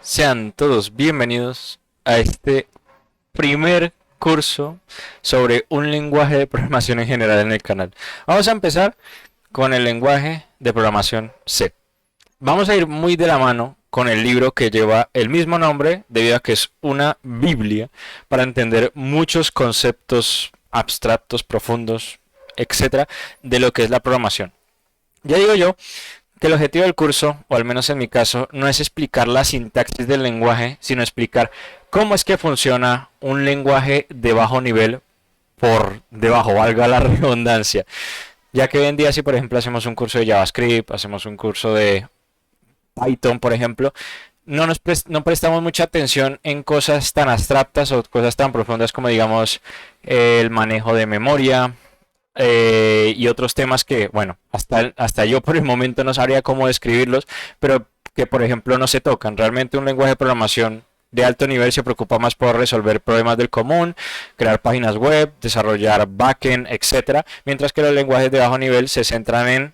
Sean todos bienvenidos a este primer curso sobre un lenguaje de programación en general en el canal. Vamos a empezar con el lenguaje de programación C. Vamos a ir muy de la mano con el libro que lleva el mismo nombre, debido a que es una Biblia para entender muchos conceptos abstractos, profundos, etcétera, de lo que es la programación. Ya digo yo que el objetivo del curso, o al menos en mi caso, no es explicar la sintaxis del lenguaje, sino explicar cómo es que funciona un lenguaje de bajo nivel por debajo, valga la redundancia. Ya que hoy en día, si por ejemplo hacemos un curso de JavaScript, hacemos un curso de Python, por ejemplo, no prestamos mucha atención en cosas tan abstractas o cosas tan profundas como, digamos, el manejo de memoria, y otros temas que, bueno, hasta yo por el momento no sabría cómo describirlos, pero que por ejemplo no se tocan. Realmente un lenguaje de programación de alto nivel se preocupa más por resolver problemas del común, crear páginas web, desarrollar backend, etcétera, mientras que los lenguajes de bajo nivel se centran en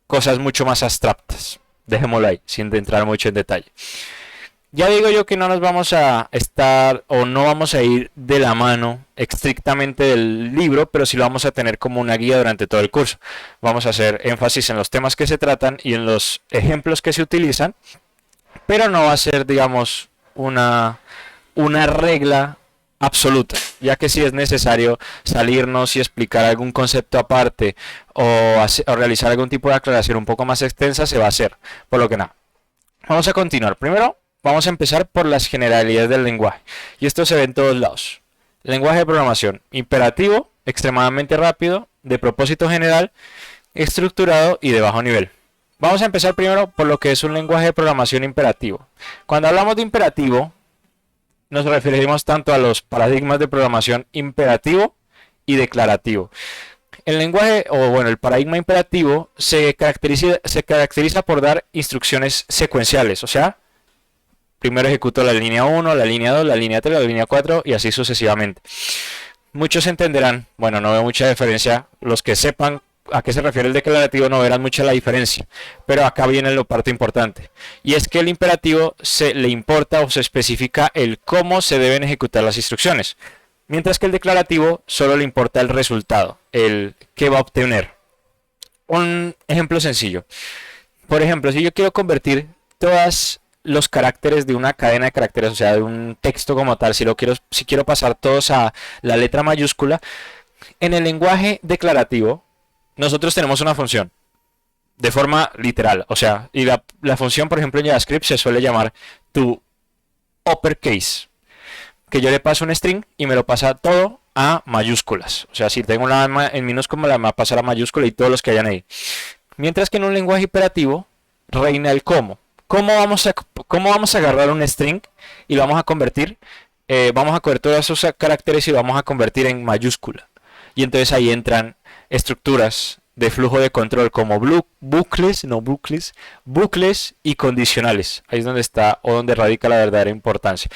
cosas mucho más abstractas. Dejémoslo ahí, sin entrar mucho en detalle. Ya digo yo que no nos vamos a estar o no vamos a ir de la mano estrictamente del libro, pero sí lo vamos a tener como una guía durante todo el curso. Vamos a hacer énfasis en los temas que se tratan y en los ejemplos que se utilizan, pero no va a ser, digamos, una regla absoluta, ya que si es necesario salirnos y explicar algún concepto aparte o realizar algún tipo de aclaración un poco más extensa, se va a hacer. Por lo que nada, vamos a continuar. Primero, vamos a empezar por las generalidades del lenguaje. Y esto se ve en todos lados. Lenguaje de programación imperativo, extremadamente rápido, de propósito general, estructurado y de bajo nivel. Vamos a empezar primero por lo que es un lenguaje de programación imperativo. Cuando hablamos de imperativo, nos referimos tanto a los paradigmas de programación imperativo y declarativo. El lenguaje, o bueno, el paradigma imperativo se caracteriza por dar instrucciones secuenciales, o sea, primero ejecuto la línea 1, la línea 2, la línea 3, la línea 4 y así sucesivamente. Muchos entenderán, bueno, no veo mucha diferencia, los que sepan a qué se refiere el declarativo no verán mucha la diferencia, pero acá viene la parte importante, y es que el imperativo se le importa o se especifica el cómo se deben ejecutar las instrucciones, mientras que el declarativo solo le importa el resultado, el qué va a obtener. Un ejemplo sencillo. Por ejemplo, si yo quiero convertir todos los caracteres de una cadena de caracteres, o sea, de un texto como tal, si quiero pasar todos a la letra mayúscula, en el lenguaje declarativo, nosotros tenemos una función de forma literal, o sea, y la función, por ejemplo, en JavaScript se suele llamar to uppercase, que yo le paso un string y me lo pasa todo a mayúsculas. O sea, si tengo una en minúscula, me va a pasar a mayúscula y todos los que hayan ahí. Mientras que en un lenguaje imperativo reina el cómo. ¿Cómo vamos a agarrar un string y lo vamos a convertir? Vamos a coger todos esos caracteres y lo vamos a convertir en mayúscula. Y entonces ahí entran estructuras de flujo de control como bucles y condicionales. Ahí es donde está o donde radica la verdadera importancia.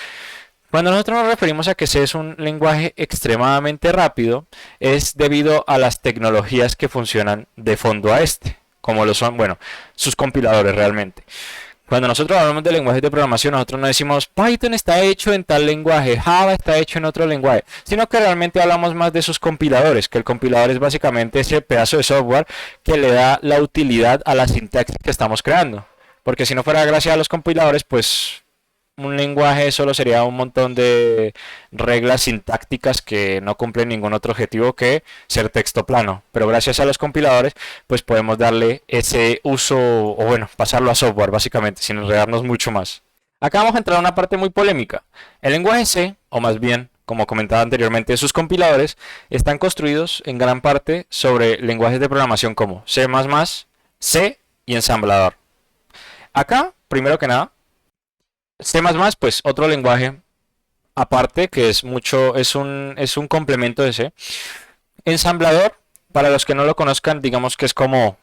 Cuando nosotros nos referimos a que C es un lenguaje extremadamente rápido, es debido a las tecnologías que funcionan de fondo a este, como lo son, bueno, sus compiladores realmente. Cuando nosotros hablamos de lenguajes de programación, nosotros no decimos Python está hecho en tal lenguaje, Java está hecho en otro lenguaje, sino que realmente hablamos más de sus compiladores, que el compilador es básicamente ese pedazo de software que le da la utilidad a la sintaxis que estamos creando. Porque si no fuera gracias a los compiladores, pues un lenguaje solo sería un montón de reglas sintácticas que no cumplen ningún otro objetivo que ser texto plano. Pero gracias a los compiladores, pues podemos darle ese uso, o bueno, pasarlo a software básicamente, sin enredarnos mucho más. Acá vamos a entrar a una parte muy polémica. El lenguaje C, o más bien, como comentaba anteriormente, sus compiladores están construidos en gran parte sobre lenguajes de programación como C++, C y ensamblador. Acá, primero que nada, C++, pues otro lenguaje aparte que es un complemento de C. Ensamblador, para los que no lo conozcan, digamos que es como,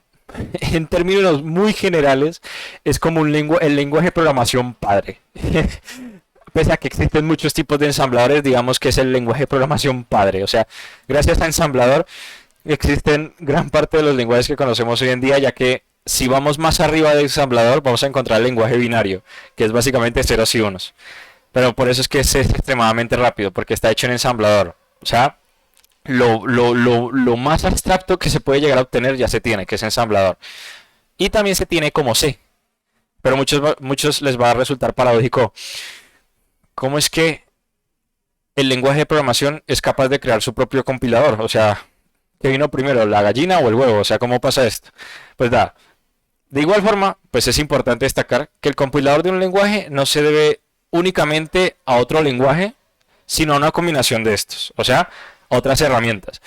en términos muy generales, es como el lenguaje de programación padre. Pese a que existen muchos tipos de ensambladores, digamos que es el lenguaje de programación padre. O sea, gracias a ensamblador existen gran parte de los lenguajes que conocemos hoy en día, ya que Si vamos más arriba del ensamblador, vamos a encontrar el lenguaje binario, que es básicamente ceros y unos. Pero por eso es que es extremadamente rápido, porque está hecho en ensamblador. O sea, lo más abstracto que se puede llegar a obtener ya se tiene, que es ensamblador. Y también se tiene como C. Pero muchos les va a resultar paradójico. ¿Cómo es que el lenguaje de programación es capaz de crear su propio compilador? O sea, ¿qué vino primero, la gallina o el huevo? O sea, ¿cómo pasa esto? Pues da. De igual forma, pues es importante destacar que el compilador de un lenguaje no se debe únicamente a otro lenguaje, sino a una combinación de estos, o sea, otras herramientas.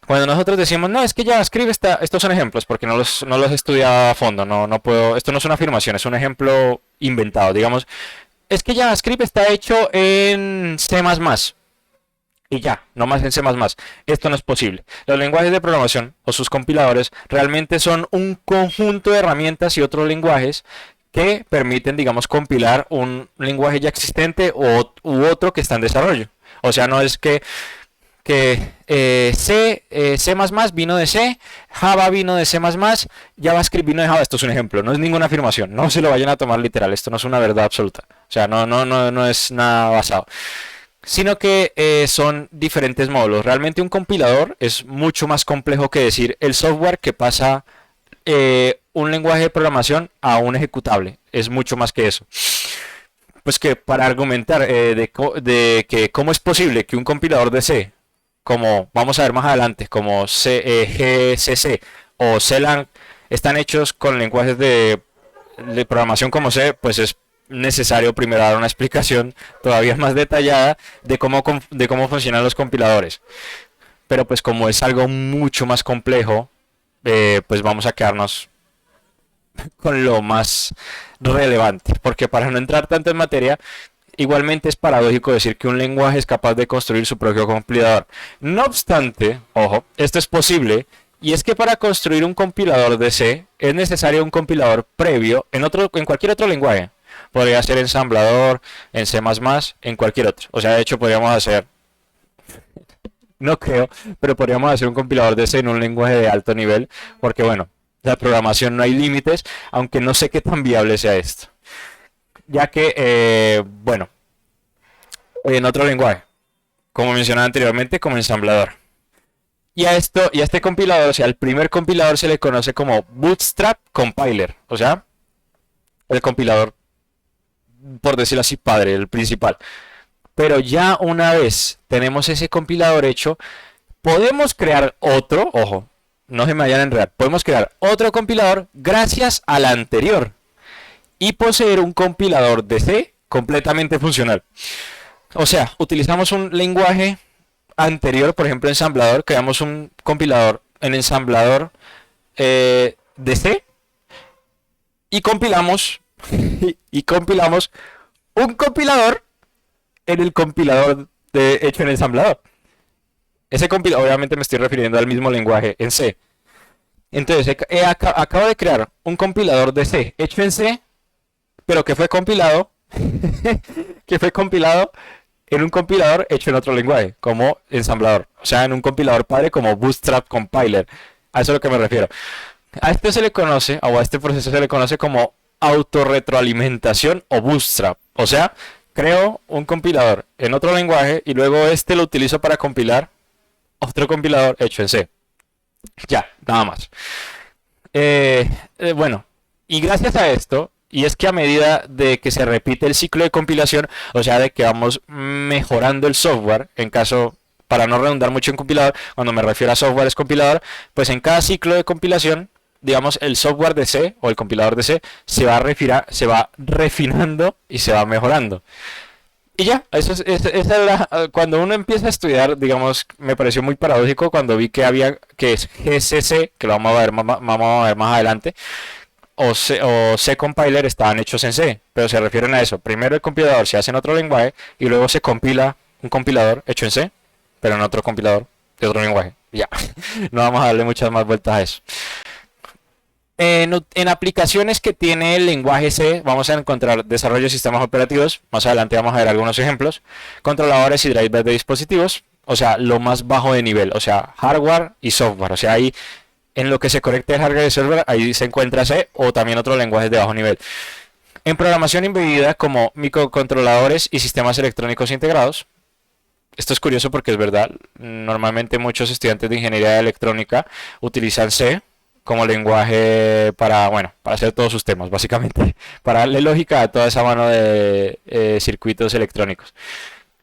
Cuando nosotros decimos, no, es que JavaScript está, estos son ejemplos, porque no los he estudiado a fondo, no puedo, esto no es una afirmación, es un ejemplo inventado, digamos, es que JavaScript está hecho en C++, y ya, no más en C++. Esto no es posible. Los lenguajes de programación o sus compiladores realmente son un conjunto de herramientas y otros lenguajes que permiten, digamos, compilar un lenguaje ya existente u otro que está en desarrollo. O sea, no es que C++ vino de C, Java vino de C++, JavaScript vino de Java. Esto es un ejemplo, no es ninguna afirmación. No se lo vayan a tomar literal. Esto no es una verdad absoluta. O sea, no es nada basado, sino que son diferentes módulos. Realmente un compilador es mucho más complejo que decir el software que pasa un lenguaje de programación a un ejecutable. Es mucho más que eso. Pues que para argumentar de que cómo es posible que un compilador de C, como vamos a ver más adelante, como GCC o CLang, están hechos con lenguajes de programación como C, pues es necesario primero dar una explicación todavía más detallada de cómo funcionan los compiladores. Pero pues como es algo mucho más complejo, pues vamos a quedarnos con lo más relevante. Porque para no entrar tanto en materia, igualmente es paradójico decir que un lenguaje es capaz de construir su propio compilador. No obstante, ojo, esto es posible. Y es que para construir un compilador de C es necesario un compilador previo en cualquier otro lenguaje. Podría ser ensamblador, en C++, en cualquier otro. O sea, de hecho podríamos hacer, no creo, pero podríamos hacer un compilador de C en un lenguaje de alto nivel, porque bueno, la programación no hay límites, aunque no sé qué tan viable sea esto. Ya que, bueno, en otro lenguaje, como mencionaba anteriormente, como ensamblador. Y a este compilador, o sea, el primer compilador se le conoce como Bootstrap Compiler, o sea, el compilador, por decirlo así, padre, el principal. Pero ya una vez tenemos ese compilador hecho, podemos crear otro, ojo, no se me vayan a enredar, podemos crear otro compilador gracias al anterior y poseer un compilador de C completamente funcional. O sea, utilizamos un lenguaje anterior, por ejemplo, ensamblador, creamos un compilador en ensamblador de C y compilamos y compilamos un compilador en el compilador hecho en ensamblador. Ese compilador, obviamente me estoy refiriendo al mismo lenguaje en C. Entonces, acabo de crear un compilador de C hecho en C, pero que fue compilado, que fue compilado en un compilador hecho en otro lenguaje, como ensamblador. O sea, en un compilador padre como Bootstrap Compiler. A eso es a lo que me refiero. A esto se le conoce, o a este proceso se le conoce como autorretroalimentación o Bootstrap. O sea, creo un compilador en otro lenguaje y luego este lo utilizo para compilar otro compilador hecho en C. Ya, nada más. Bueno, y gracias a esto, y es que a medida de que se repite el ciclo de compilación, o sea, de que vamos mejorando el software, en caso, para no redundar mucho en compilador, cuando me refiero a software es compilador, pues en cada ciclo de compilación, digamos, el software de C o el compilador de C se va refinando y se va mejorando. Y ya, esa es cuando uno empieza a estudiar, digamos, me pareció muy paradójico cuando vi que había, que es GCC, que lo vamos a ver más adelante, o C compiler estaban hechos en C, pero se refieren a eso. Primero el compilador se hace en otro lenguaje y luego se compila un compilador hecho en C, pero en otro compilador de otro lenguaje. Ya, no vamos a darle muchas más vueltas a eso. En aplicaciones que tiene el lenguaje C vamos a encontrar desarrollo de sistemas operativos, más adelante vamos a ver algunos ejemplos, controladores y drivers de dispositivos, o sea, lo más bajo de nivel, o sea, hardware y software, o sea, ahí En lo que se conecta el hardware y el server, ahí se encuentra C o también otros lenguajes de bajo nivel. En programación embebida como microcontroladores y sistemas electrónicos integrados, esto es curioso porque es verdad, normalmente muchos estudiantes de ingeniería electrónica utilizan C como lenguaje para, bueno, para hacer todos sus temas, básicamente, para darle lógica a toda esa mano de circuitos electrónicos.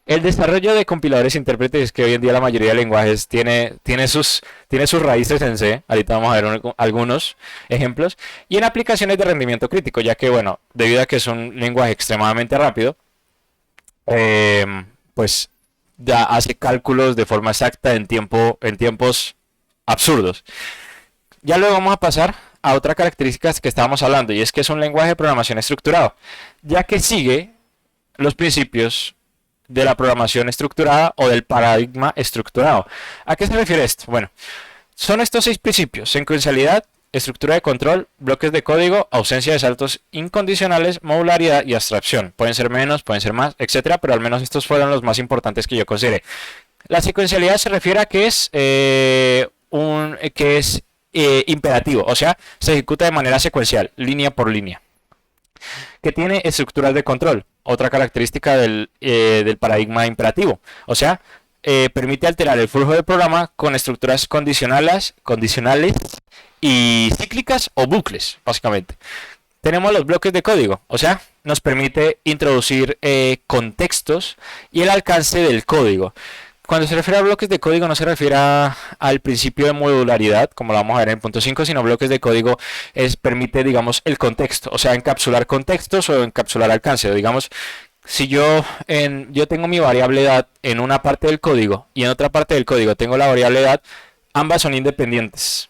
El desarrollo de compiladores e intérpretes, que hoy en día la mayoría de lenguajes tiene sus raíces en C, ahorita vamos a ver algunos ejemplos, y en aplicaciones de rendimiento crítico, ya que, bueno, debido a que es un lenguaje extremadamente rápido, pues ya hace cálculos de forma exacta en tiempos absurdos. Ya luego vamos a pasar a otra característica que estábamos hablando, y es que es un lenguaje de programación estructurado, ya que sigue los principios de la programación estructurada o del paradigma estructurado. ¿A qué se refiere esto? Bueno, son estos 6 principios: secuencialidad, estructura de control, bloques de código, ausencia de saltos incondicionales, modularidad y abstracción. Pueden ser menos, pueden ser más, etcétera, pero al menos estos fueron los más importantes que yo consideré. La secuencialidad se refiere a que es imperativo, o sea, se ejecuta de manera secuencial, línea por línea. Que tiene estructuras de control, otra característica del paradigma imperativo, o sea, permite alterar el flujo del programa con estructuras condicionales y cíclicas o bucles, básicamente. Tenemos los bloques de código, o sea, nos permite introducir contextos y el alcance del código. Cuando se refiere a bloques de código no se refiere al principio de modularidad, como lo vamos a ver en el punto 5, sino bloques de código permite, digamos, el contexto, o sea, encapsular contextos o encapsular alcance. Digamos, si yo tengo mi variable edad en una parte del código y en otra parte del código tengo la variable edad, ambas son independientes.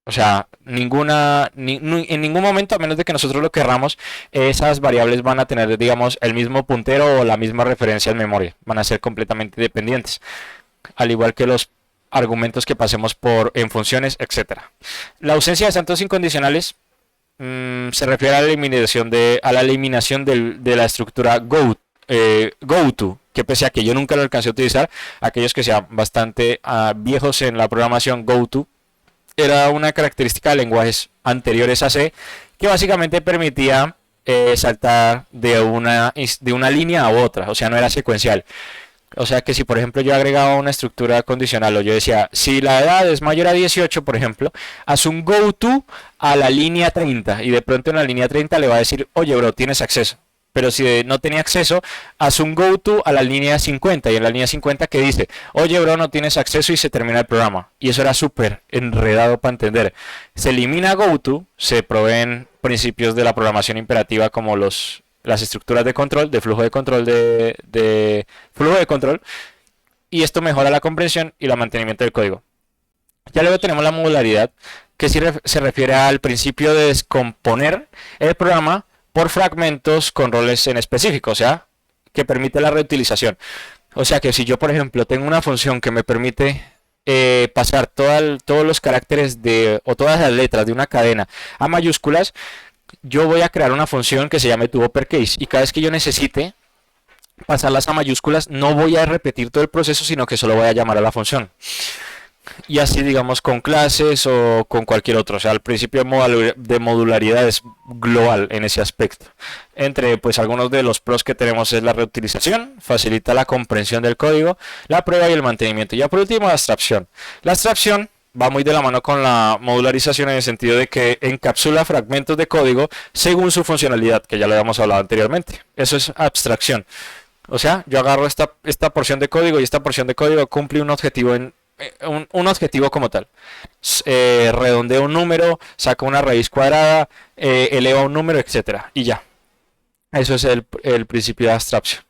O sea, en ningún momento, a menos de que nosotros lo querramos, esas variables van a tener, digamos, el mismo puntero o la misma referencia en memoria. Van a ser completamente dependientes. Al igual que los argumentos que pasemos en funciones, etcétera. La ausencia de saltos incondicionales se refiere a la eliminación de la estructura goto, que pese a que yo nunca lo alcancé a utilizar, aquellos que sean bastante viejos en la programación, goto era una característica de lenguajes anteriores a C que básicamente permitía saltar de una línea a otra, o sea, no era secuencial. O sea que si por ejemplo yo agregaba una estructura condicional o yo decía, si la edad es mayor a 18, por ejemplo, haz un go to a la línea 30 y de pronto en la línea 30 le va a decir, oye bro, tienes acceso. Pero si no tenía acceso, haz un go to a la línea 50 y en la línea 50 que dice, oye bro, no tienes acceso y se termina el programa. Y eso era súper enredado para entender. Se elimina go to, se proveen principios de la programación imperativa como las estructuras de control, de flujo de control, de flujo de control, y esto mejora la comprensión y el mantenimiento del código. Ya luego tenemos la modularidad, que se refiere al principio de descomponer el programa por fragmentos con roles en específico, o sea, que permite la reutilización. O sea que si yo, por ejemplo, tengo una función que me permite pasar todos los caracteres o todas las letras de una cadena a mayúsculas, yo voy a crear una función que se llame toUpperCase y cada vez que yo necesite pasarlas a mayúsculas, no voy a repetir todo el proceso, sino que solo voy a llamar a la función. Y así, digamos, con clases o con cualquier otro. O sea, el principio de modularidad es global en ese aspecto. Entre pues algunos de los pros que tenemos es la reutilización, facilita la comprensión del código, la prueba y el mantenimiento. Y ya por último, la abstracción. La abstracción va muy de la mano con la modularización en el sentido de que encapsula fragmentos de código según su funcionalidad, que ya lo habíamos hablado anteriormente. Eso es abstracción. O sea, yo agarro esta porción de código y esta porción de código cumple un objetivo un objetivo como tal. Redondeo un número, saco una raíz cuadrada, eleva un número, etcétera. Y ya. Eso es el principio de abstracción.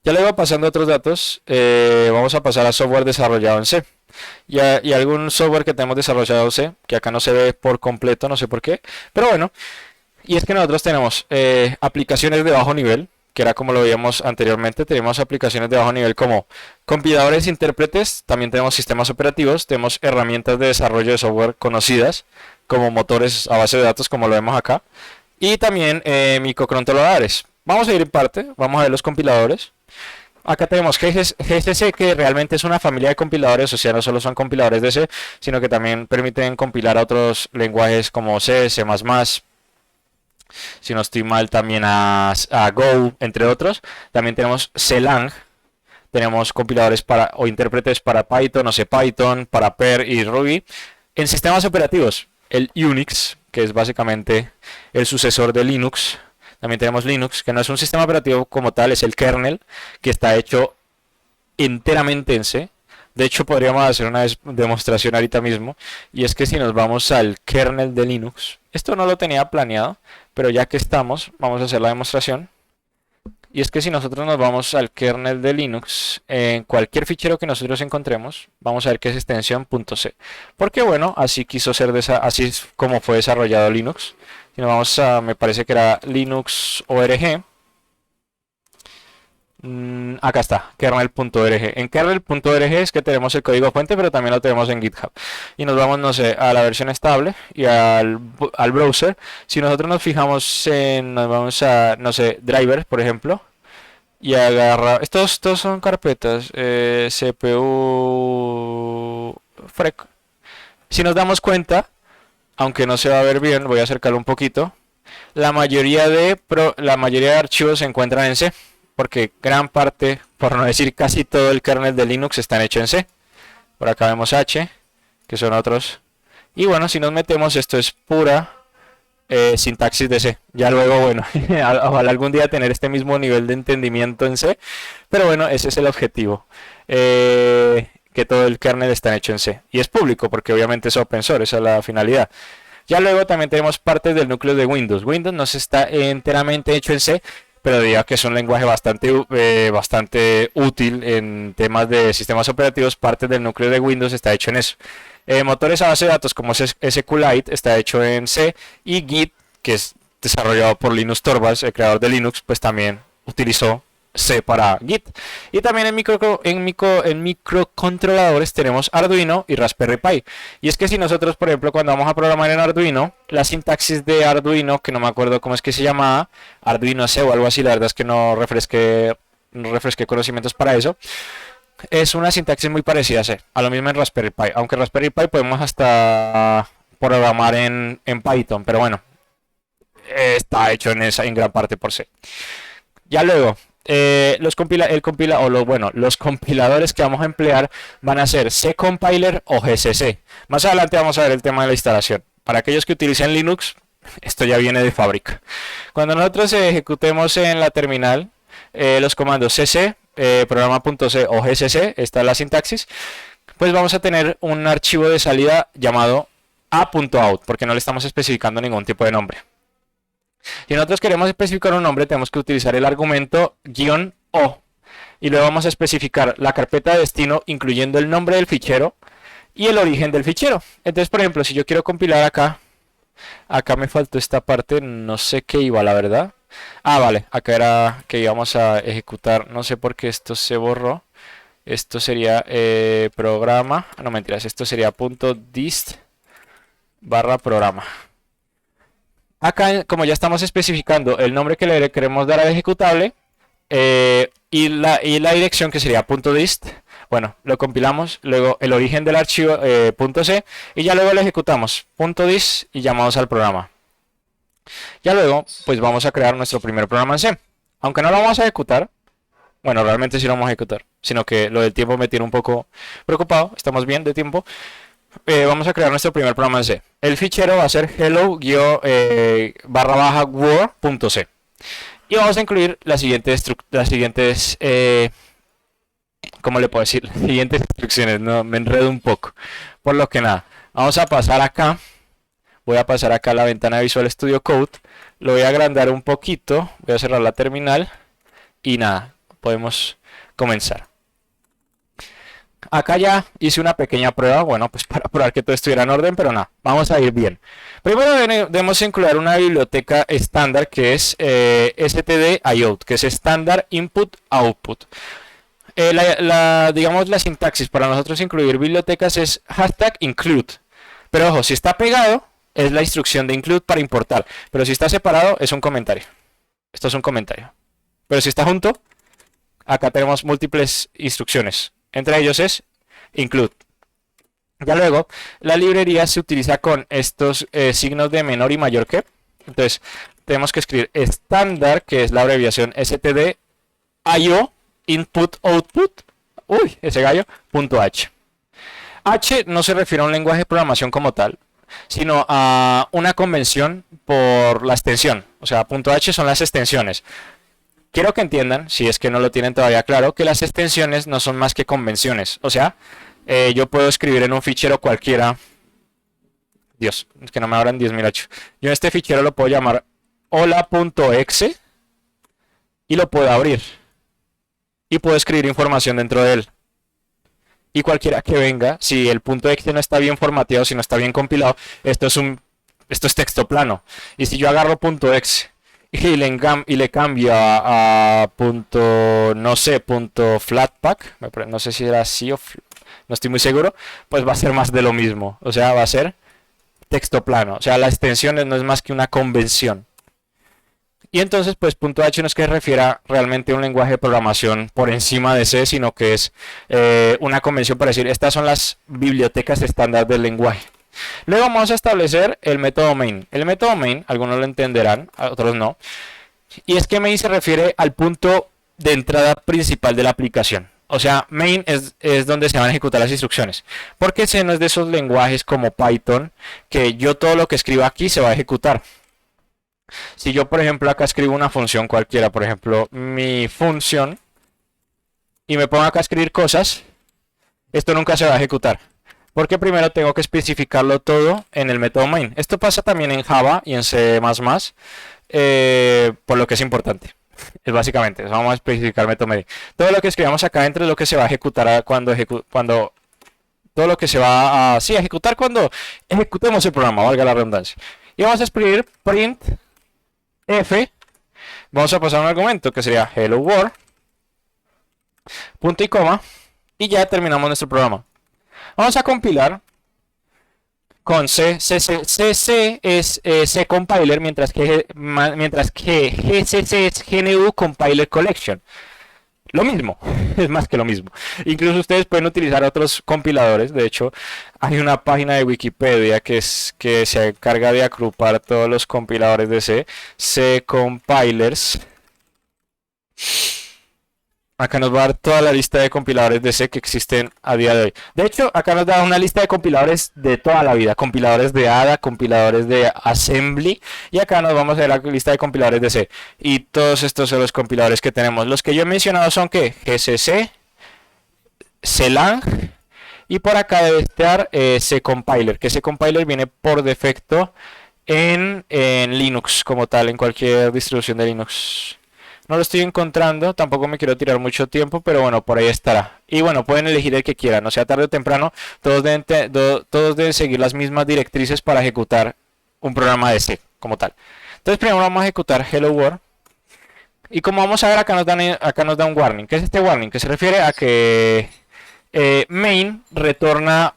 Ya luego pasando a otros datos, vamos a pasar a software desarrollado en C. Y algún software que tenemos desarrollado en C, que acá no se ve por completo, no sé por qué. Pero bueno, y es que nosotros tenemos aplicaciones de bajo nivel, que era como lo veíamos anteriormente. Tenemos aplicaciones de bajo nivel como compiladores, intérpretes, también tenemos sistemas operativos, tenemos herramientas de desarrollo de software conocidas como motores a base de datos, como lo vemos acá, y también microcontroladores. Vamos a ir en parte, vamos a ver los compiladores. Acá tenemos GCC, que realmente es una familia de compiladores, o sea, no solo son compiladores de C, sino que también permiten compilar a otros lenguajes como C, C++, si no estoy mal, también a Go, entre otros. También tenemos CLang, tenemos compiladores para o intérpretes para Python, o CPython, para Per y Ruby. En sistemas operativos, el Unix, que es básicamente el sucesor de Linux. También tenemos Linux, que no es un sistema operativo como tal, es el kernel, que está hecho enteramente en C. De hecho, podríamos hacer una demostración ahorita mismo. Y es que si nos vamos al kernel de Linux, esto no lo tenía planeado, pero ya que estamos, vamos a hacer la demostración. Y es que si nosotros nos vamos al kernel de Linux, en cualquier fichero que nosotros encontremos, vamos a ver que es extensión .c. Porque bueno, así quiso ser, así es como fue desarrollado Linux. Si nos vamos a, me parece que era Linux org. Acá está, kernel.org. En kernel.org es que tenemos el código fuente, pero también lo tenemos en GitHub. Y nos vamos, no sé, a la versión estable y al browser. Si nosotros nos fijamos en, nos vamos a, no sé, drivers, por ejemplo, y agarra, estos son carpetas, CPU, frec. Si nos damos cuenta, aunque no se va a ver bien, voy a acercarlo un poquito. La mayoría de archivos se encuentran en C, porque gran parte, por no decir casi todo el kernel de Linux está hecho en C. Por acá vemos H, que son otros. Y bueno, si nos metemos, esto es pura sintaxis de C. Ya luego, bueno, ojalá algún día tener este mismo nivel de entendimiento en C. Pero bueno, ese es el objetivo. Que todo el kernel está hecho en C. Y es público, porque obviamente es open source, esa es la finalidad. Ya luego también tenemos partes del núcleo de Windows. Windows no está enteramente hecho en C, pero diría que es un lenguaje bastante útil en temas de sistemas operativos. Parte del núcleo de Windows está hecho en eso. Motores a base de datos como SQLite está hecho en C, y Git, que es desarrollado por Linus Torvalds, el creador de Linux, pues también utilizó C para Git. Y también en microcontroladores tenemos Arduino y Raspberry Pi. Y es que si nosotros, por ejemplo, cuando vamos a programar en Arduino, la sintaxis de Arduino, que no me acuerdo cómo es que se llamaba, Arduino C o algo así, la verdad es que no refresqué conocimientos para eso, es una sintaxis muy parecida a C, a lo mismo en Raspberry Pi. Aunque en Raspberry Pi podemos hasta programar en Python, pero bueno, está hecho en gran parte por C. Ya luego, los compiladores que vamos a emplear van a ser C-Compiler o GCC. Más adelante vamos a ver el tema de la instalación. Para aquellos que utilicen Linux, esto ya viene de fábrica. Cuando nosotros ejecutemos en la terminal los comandos cc, programa.c o gcc, esta es la sintaxis, pues vamos a tener un archivo de salida llamado a.out, porque no le estamos especificando ningún tipo de nombre. Si nosotros queremos especificar un nombre, tenemos que utilizar el argumento "-o", y luego vamos a especificar la carpeta de destino, incluyendo el nombre del fichero y el origen del fichero. Entonces, por ejemplo, si yo quiero compilar acá me faltó esta parte, no sé qué iba, la verdad. Vale, acá era que íbamos a ejecutar, no sé por qué esto se borró. Esto sería programa, no mentiras, esto sería .dist /programa. Acá, como ya estamos especificando el nombre que le queremos dar al ejecutable y la dirección, que sería .dist, bueno, lo compilamos, luego el origen del archivo .c, y ya luego lo ejecutamos .dist y llamamos al programa. Ya luego, pues vamos a crear nuestro primer programa en C. Aunque no lo vamos a ejecutar, bueno, realmente sí lo vamos a ejecutar, sino que lo del tiempo me tiene un poco preocupado, estamos bien de tiempo. Vamos a crear nuestro primer programa en C. El fichero va a ser hello-word.c. Y vamos a incluir las siguientes ¿cómo le puedo decir? Las siguientes instrucciones. No, me enredo un poco. Por lo que nada, vamos a pasar acá. Voy a pasar acá a la ventana de Visual Studio Code. Lo voy a agrandar un poquito. Voy a cerrar la terminal. Y nada, podemos comenzar. Acá ya hice una pequeña prueba, bueno, pues para probar que todo estuviera en orden, pero nada, vamos a ir bien. Primero debemos incluir una biblioteca estándar que es std.iout, que es Standard Input Output. Digamos, la sintaxis para nosotros incluir bibliotecas es #include. Pero ojo, si está pegado, es la instrucción de include para importar. Pero si está separado, es un comentario. Esto es un comentario. Pero si está junto, acá tenemos múltiples instrucciones. Entre ellos es include. Ya luego, la librería se utiliza con estos signos de menor y mayor que. Entonces, tenemos que escribir estándar, que es la abreviación std IO input output. Uy, ese gallo, punto H. H no se refiere a un lenguaje de programación como tal, sino a una convención por la extensión. O sea, punto H son las extensiones. Quiero que entiendan, si es que no lo tienen todavía claro, que las extensiones no son más que convenciones. O sea, yo puedo escribir en un fichero cualquiera. Dios, es que no me abran 10.008. Yo en este fichero lo puedo llamar hola.exe y lo puedo abrir. Y puedo escribir información dentro de él. Y cualquiera que venga, si el punto .exe no está bien formateado, si no está bien compilado, esto es texto plano. Y si yo agarro punto .exe y le cambio a punto, no sé, punto .flatpak, no sé si era así o no estoy muy seguro, pues va a ser más de lo mismo. O sea, va a ser texto plano. O sea, la extensión no es más que una convención. Y entonces, pues, punto .h no es que refiera realmente a un lenguaje de programación por encima de C, sino que es una convención para decir, estas son las bibliotecas estándar del lenguaje. Luego vamos a establecer el método main. El método main, algunos lo entenderán, otros no. Y es que main se refiere al punto de entrada principal de la aplicación. O sea, main es donde se van a ejecutar las instrucciones. Porque C no es de esos lenguajes como Python, que yo todo lo que escriba aquí se va a ejecutar. Si yo, por ejemplo, acá escribo una función cualquiera, por ejemplo, mi función, y me pongo acá a escribir cosas, esto nunca se va a ejecutar. Porque primero tengo que especificarlo todo en el método main. Esto pasa también en Java y en C++, por lo que es importante. Es básicamente, vamos a especificar método main. Todo lo que escribamos acá dentro es lo que se va a ejecutar cuando todo lo que se va a ejecutar cuando ejecutemos el programa, valga la redundancia. Y vamos a escribir print f, vamos a pasar un argumento que sería hello world, punto y coma, y ya terminamos nuestro programa. Vamos a compilar con C. C es C compiler, mientras que GCC es GNU Compiler Collection. Lo mismo, es más que lo mismo. Incluso ustedes pueden utilizar otros compiladores. De hecho, hay una página de Wikipedia que se encarga de agrupar todos los compiladores de C. C compilers. Acá nos va a dar toda la lista de compiladores de C que existen a día de hoy. De hecho, acá nos da una lista de compiladores de toda la vida. Compiladores de ADA, compiladores de Assembly. Y acá nos vamos a ver la lista de compiladores de C. Y todos estos son los compiladores que tenemos. Los que yo he mencionado son ¿qué? GCC, CLang. Y por acá debe estar C-Compiler. Que C-Compiler viene por defecto en Linux como tal, en cualquier distribución de Linux. No lo estoy encontrando, tampoco me quiero tirar mucho tiempo, pero bueno, por ahí estará. Y bueno, pueden elegir el que quieran, o sea, tarde o temprano, todos deben seguir las mismas directrices para ejecutar un programa de C, como tal. Entonces primero vamos a ejecutar hello world. Y como vamos a ver, acá nos da un warning. ¿Qué es este warning? Que se refiere a que main retorna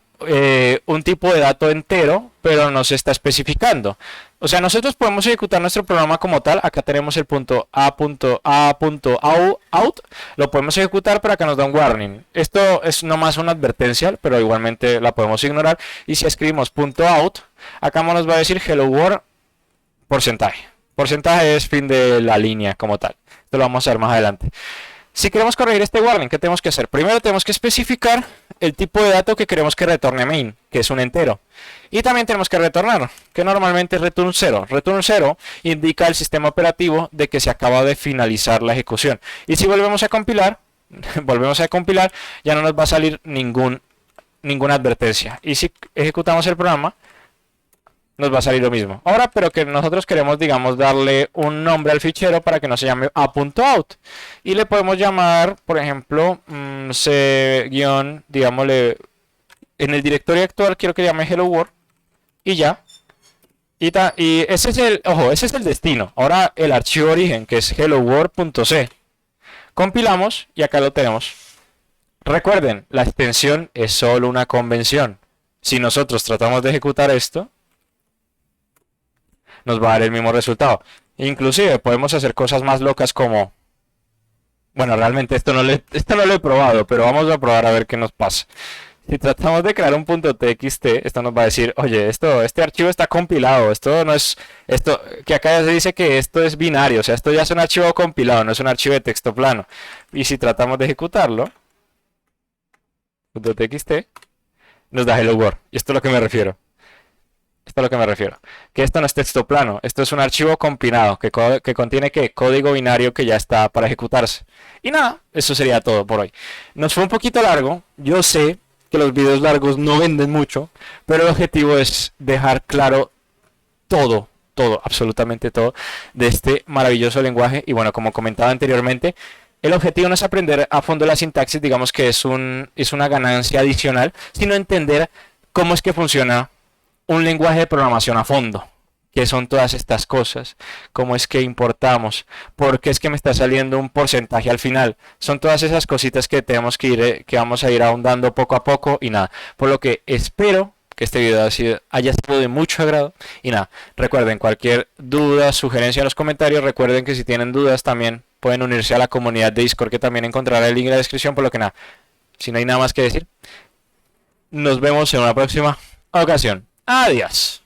un tipo de dato entero, pero no se está especificando. O sea, nosotros podemos ejecutar nuestro programa como tal. Acá tenemos el punto A.out. Lo podemos ejecutar, pero acá nos da un warning. Esto es nomás una advertencia, pero igualmente la podemos ignorar. Y si escribimos .out, acá nos va a decir hello world porcentaje. Porcentaje es fin de la línea como tal. Esto lo vamos a ver más adelante. Si queremos corregir este warning, ¿qué tenemos que hacer? Primero tenemos que especificar el tipo de dato que queremos que retorne main, que es un entero. Y también tenemos que retornar, que normalmente es return 0. Return 0 indica el sistema operativo de que se acaba de finalizar la ejecución. Y si volvemos a compilar, ya no nos va a salir ninguna advertencia. Y si ejecutamos el programa, nos va a salir lo mismo. Ahora, pero que nosotros queremos, digamos, darle un nombre al fichero para que no se llame a.out. Y le podemos llamar, por ejemplo, C-, digámosle, en el directorio actual quiero que llame hello world. Y ya. Y ese es ese es el destino. Ahora el archivo origen, que es hello world.c. Compilamos y acá lo tenemos. Recuerden, la extensión es solo una convención. Si nosotros tratamos de ejecutar esto, nos va a dar el mismo resultado. Inclusive podemos hacer cosas más locas como Bueno, realmente esto no lo he probado, pero vamos a probar a ver qué nos pasa. Si tratamos de crear un punto .txt, esto nos va a decir, oye, este archivo está compilado, esto no es, esto, que acá se dice que esto es binario, o sea, esto ya es un archivo compilado, no es un archivo de texto plano. Y si tratamos de ejecutarlo, punto .txt, nos da hello world. Y esto es a lo que me refiero. Esto es a lo que me refiero. Que esto no es texto plano, esto es un archivo compilado que contiene ¿qué? Código binario que ya está para ejecutarse. Y nada, eso sería todo por hoy. Nos fue un poquito largo, yo sé que los videos largos no venden mucho, pero el objetivo es dejar claro todo, todo, absolutamente todo de este maravilloso lenguaje. Y bueno, como comentaba anteriormente, el objetivo no es aprender a fondo la sintaxis, digamos que es una ganancia adicional, sino entender cómo es que funciona un lenguaje de programación a fondo. ¿Qué son todas estas cosas? ¿Cómo es que importamos? ¿Por qué es que me está saliendo un porcentaje al final? Son todas esas cositas que tenemos que ir, que vamos a ir ahondando poco a poco y nada. Por lo que espero que este video haya sido de mucho agrado y nada. Recuerden, cualquier duda, sugerencia en los comentarios. Recuerden que si tienen dudas también pueden unirse a la comunidad de Discord, que también encontrarán el link en la descripción. Por lo que nada, si no hay nada más que decir, nos vemos en una próxima ocasión. Adiós.